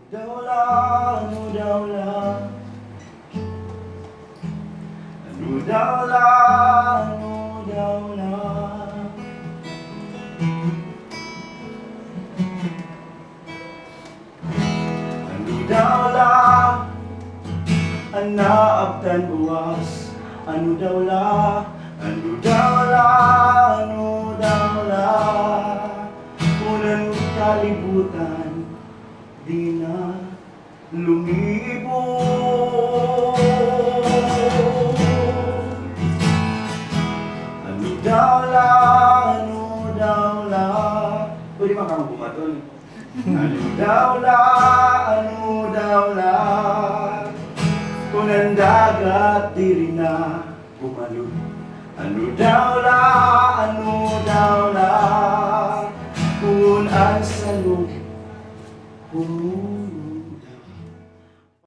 daw la, ano daw la, ano daw la, ano daw la. Ano daw la, anaabtan buwas, ano daw la, ano daw la, ano daw la. Unang kalibutan, di na lumibot. Ano daw la, ano daw la. Pwede ba kang bumaton? Ano daw la, ano daw la. Kung ang dagat di rin na bumalot. Ano daw la, ano daw la. Kung ang salog puno.